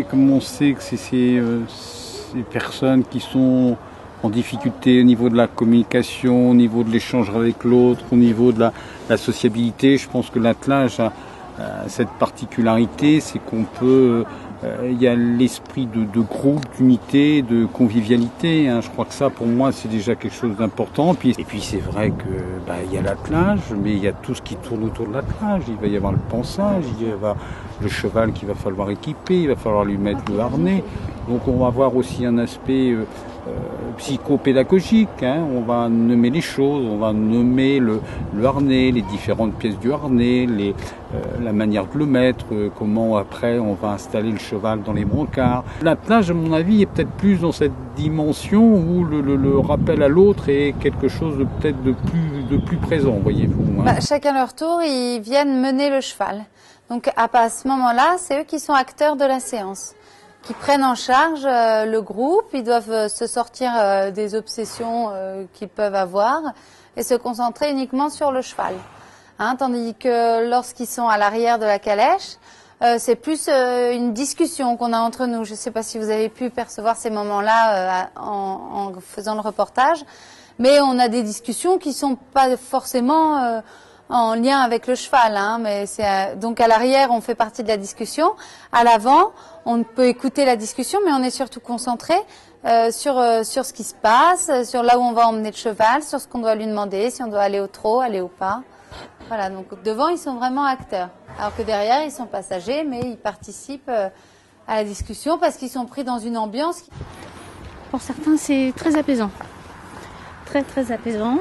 comme on sait que c'est ces personnes qui sont en difficulté au niveau de la communication, au niveau de l'échange avec l'autre, au niveau de la sociabilité, je pense que l'attelage a cette particularité, c'est qu'on peut, il y a l'esprit de groupe, d'unité, de convivialité. Hein. Je crois que ça, pour moi, c'est déjà quelque chose d'important. Et puis c'est vrai que il y a l'attelage, mais il y a tout ce qui tourne autour de l'attelage. Il va y avoir le pansage, il va y avoir le cheval qu'il va falloir équiper, il va falloir lui mettre le harnais. Donc on va avoir aussi un aspect psychopédagogique, hein. On va nommer les choses, on va nommer le harnais, les différentes pièces du harnais, la manière de le mettre, comment après on va installer le cheval dans les brancards. L'attelage, à mon avis, est peut-être plus dans cette dimension où le rappel à l'autre est quelque chose de peut-être de plus présent, voyez-vous. Hein. Chacun leur tour, ils viennent mener le cheval. Donc à ce moment-là, c'est eux qui sont acteurs de la séance, qui prennent en charge le groupe. Ils doivent se sortir des obsessions qu'ils peuvent avoir et se concentrer uniquement sur le cheval. Hein, tandis que lorsqu'ils sont à l'arrière de la calèche, c'est plus une discussion qu'on a entre nous. Je ne sais pas si vous avez pu percevoir ces moments-là en faisant le reportage, mais on a des discussions qui sont pas forcément en lien avec le cheval, hein, mais donc à l'arrière on fait partie de la discussion, à l'avant on peut écouter la discussion, mais on est surtout concentré sur ce qui se passe, sur là où on va emmener le cheval, sur ce qu'on doit lui demander, si on doit aller au trot, aller au pas. Voilà, donc devant ils sont vraiment acteurs, alors que derrière ils sont passagers, mais ils participent à la discussion parce qu'ils sont pris dans une ambiance. Pour certains c'est très apaisant, très très apaisant.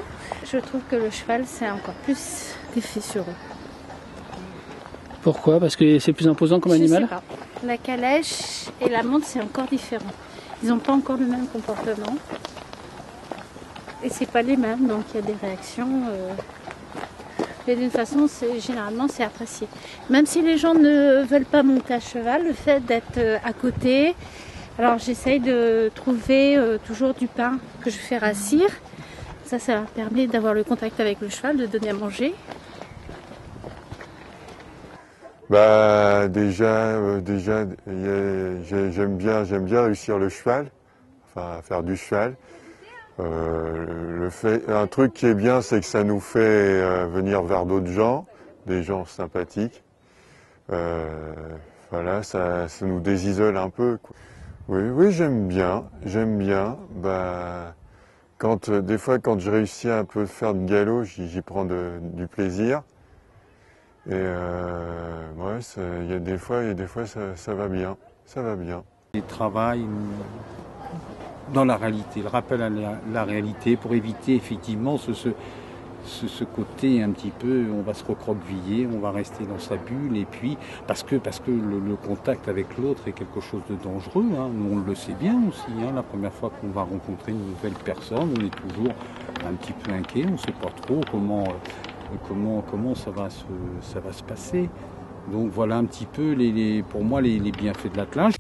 Je trouve que le cheval, c'est encore plus d'effet sur eux. Pourquoi? Parce que c'est plus imposant comme animal? Je sais pas. La calèche et la montre, c'est encore différent. Ils n'ont pas encore le même comportement. Et c'est pas les mêmes, donc il y a des réactions. Mais d'une façon, généralement, c'est apprécié. Même si les gens ne veulent pas monter à cheval, le fait d'être à côté... Alors j'essaye de trouver toujours du pain que je fais rassir. Ça permet d'avoir le contact avec le cheval, de donner à manger. Déjà, j'aime bien réussir le cheval, enfin faire du cheval. Un truc qui est bien, c'est que ça nous fait venir vers d'autres gens, des gens sympathiques. Voilà, ça nous désisole un peu, quoi. Oui, j'aime bien. Des fois, quand je réussis à un peu faire de galop, j'y prends du plaisir. Et il y a des fois, ça va bien. Ça va bien. Ils travaillent dans la réalité, le rappel à la réalité pour éviter effectivement ce côté un petit peu, on va se recroqueviller, on va rester dans sa bulle, et puis parce que le contact avec l'autre est quelque chose de dangereux, hein. Nous on le sait bien aussi, hein. La première fois qu'on va rencontrer une nouvelle personne, on est toujours un petit peu inquiet, on ne sait pas trop comment ça va se passer. Donc voilà un petit peu pour moi les bienfaits de l'attelage.